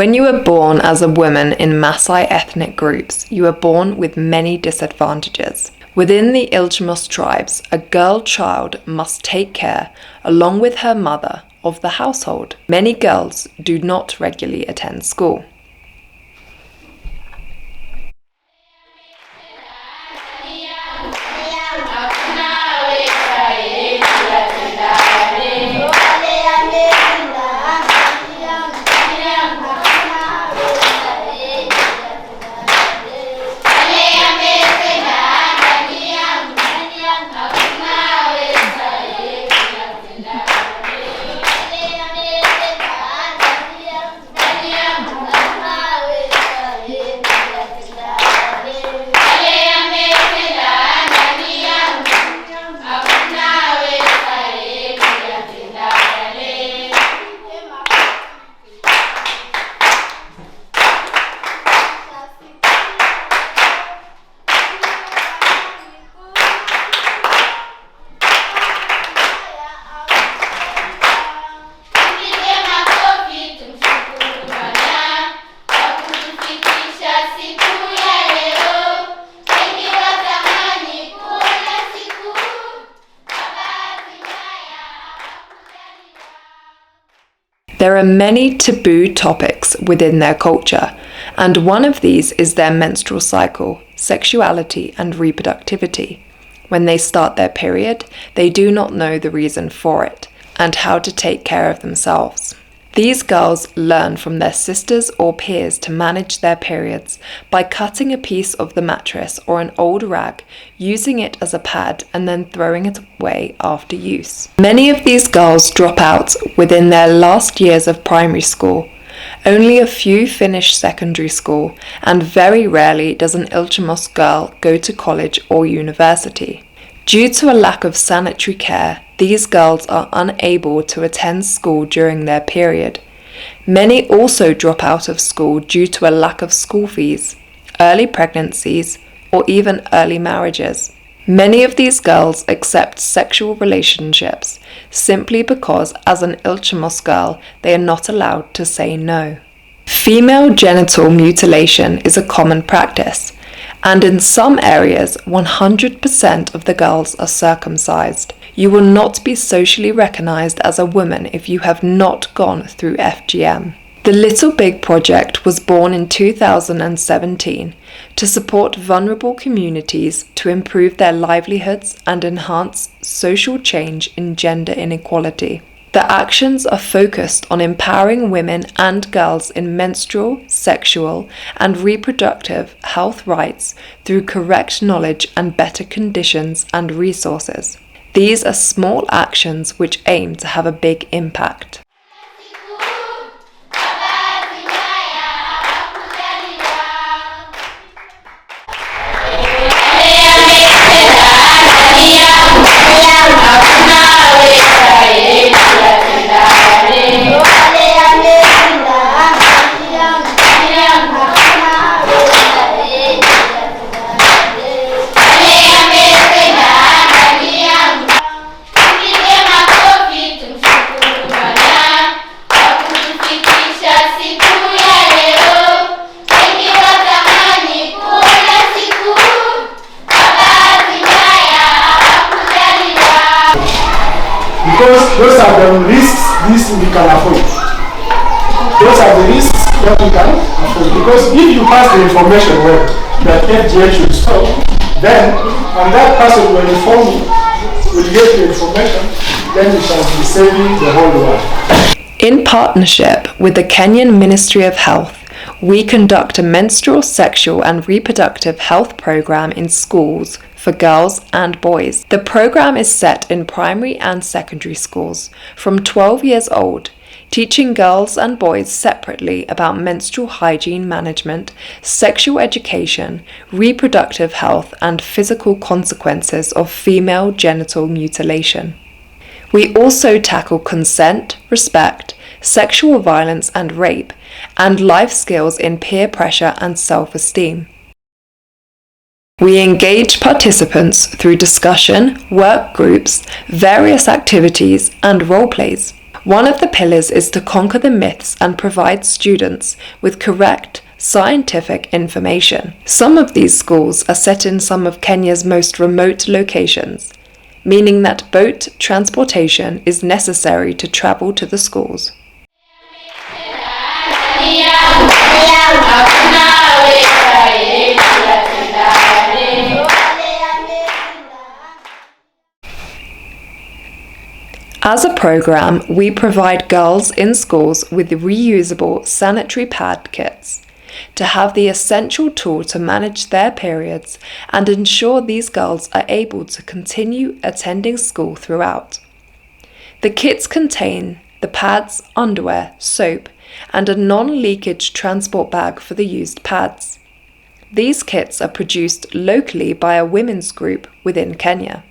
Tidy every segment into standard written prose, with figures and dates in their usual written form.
When you are born as a woman in Maasai ethnic groups, you are born with many disadvantages. Within the Ilchamus tribes, a girl child must take care, along with her mother, of the household. Many girls do not regularly attend school. There are many taboo topics within their culture, and one of these is their menstrual cycle, sexuality, and reproductivity. When they start their period, they do not know the reason for it and how to take care of themselves. These girls learn from their sisters or peers to manage their periods by cutting a piece of the mattress or an old rag, using it as a pad, and then throwing it away after use. Many of these girls drop out within their last years of primary school. Only a few finish secondary school, and very rarely does an Ilchamus girl go to college or university. Due to a lack of sanitary care, these girls are unable to attend school during their period. Many also drop out of school due to a lack of school fees, early pregnancies, or even early marriages. Many of these girls accept sexual relationships simply because, as an Ilchamus girl, they are not allowed to say no. Female genital mutilation is a common practice, and in some areas 100% of the girls are circumcised. You will not be socially recognized as a woman if you have not gone through FGM. The Little Big Project was born in 2017 to support vulnerable communities to improve their livelihoods and enhance social change in gender inequality. The actions are focused on empowering women and girls in menstrual, sexual, and reproductive health rights through correct knowledge and better conditions and resources. These are small actions which aim to have a big impact. Because those are the risks we can afford. Those are the risks that we can afford. Because if you pass the information well, that FGM should stop, then when that person will inform you, will get the information, then we shall be saving the whole world. In partnership with the Kenyan Ministry of Health, we conduct a menstrual, sexual and reproductive health program in schools for girls and boys. The program is set in primary and secondary schools from 12 years old, teaching girls and boys separately about menstrual hygiene management, sexual education, reproductive health and physical consequences of female genital mutilation. We also tackle consent, respect, sexual violence and rape, and life skills in peer pressure and self-esteem. We engage participants through discussion, work groups, various activities, and role plays. One of the pillars is to conquer the myths and provide students with correct, scientific information. Some of these schools are set in some of Kenya's most remote locations, meaning that boat transportation is necessary to travel to the schools. As a program, we provide girls in schools with reusable sanitary pad kits to have the essential tool to manage their periods and ensure these girls are able to continue attending school throughout. The kits contain the pads, underwear, soap, and a non-leakage transport bag for the used pads. These kits are produced locally by a women's group within Kenya.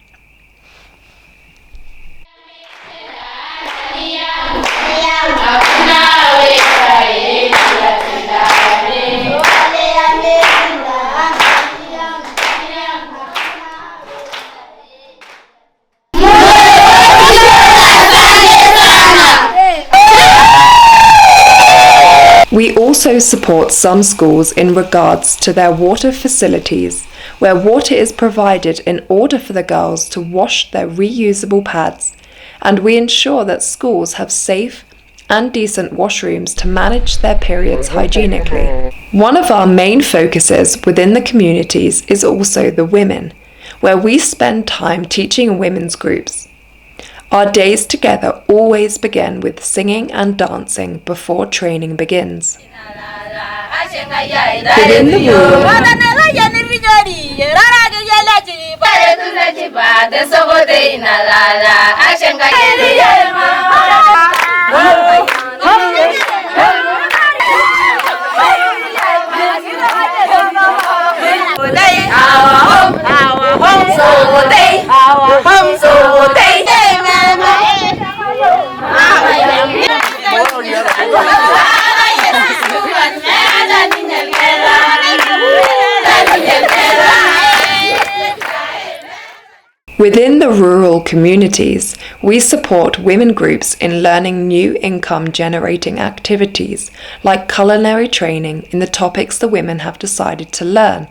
We also support some schools in regards to their water facilities, where water is provided in order for the girls to wash their reusable pads, and we ensure that schools have safe and decent washrooms to manage their periods hygienically. One of our main focuses within the communities is also the women, where we spend time teaching women's groups. Our days together always begin with singing and dancing before training begins. Within the room, within the rural communities, we support women groups in learning new income-generating activities like culinary training in the topics the women have decided to learn,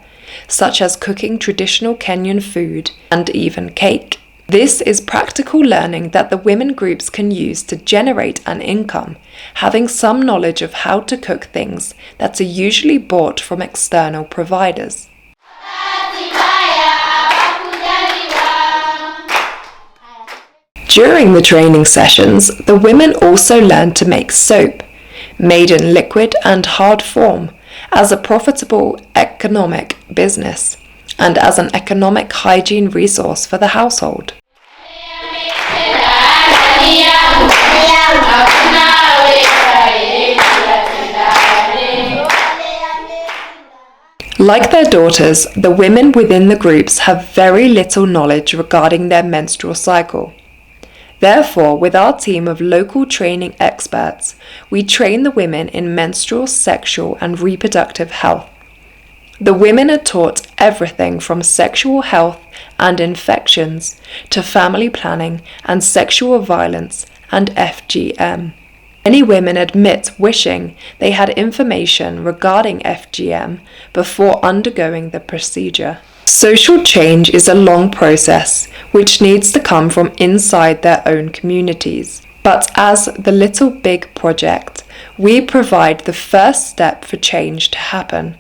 such as cooking traditional Kenyan food and even cake. This is practical learning that the women groups can use to generate an income, having some knowledge of how to cook things that are usually bought from external providers. During the training sessions, the women also learn to make soap, made in liquid and hard form, as a profitable economic business and as an economic hygiene resource for the household. Like their daughters, the women within the groups have very little knowledge regarding their menstrual cycle. Therefore, with our team of local training experts, we train the women in menstrual, sexual, and reproductive health. The women are taught everything from sexual health and infections to family planning and sexual violence and FGM. Many women admit wishing they had information regarding FGM before undergoing the procedure. Social change is a long process which needs to come from inside their own communities. But as the Little Big Project, we provide the first step for change to happen: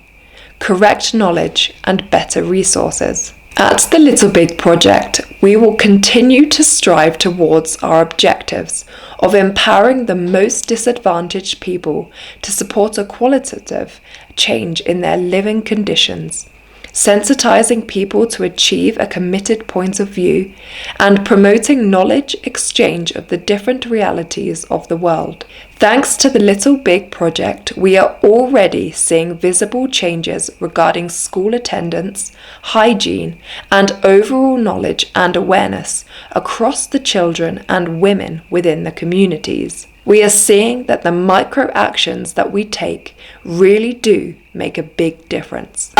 correct knowledge and better resources. At the Little Big Project, we will continue to strive towards our objectives of empowering the most disadvantaged people to support a qualitative change in their living conditions, sensitizing people to achieve a committed point of view, and promoting knowledge exchange of the different realities of the world. Thanks to the Little Big Project, we are already seeing visible changes regarding school attendance, hygiene, and overall knowledge and awareness across the children and women within the communities. We are seeing that the micro actions that we take really do make a big difference.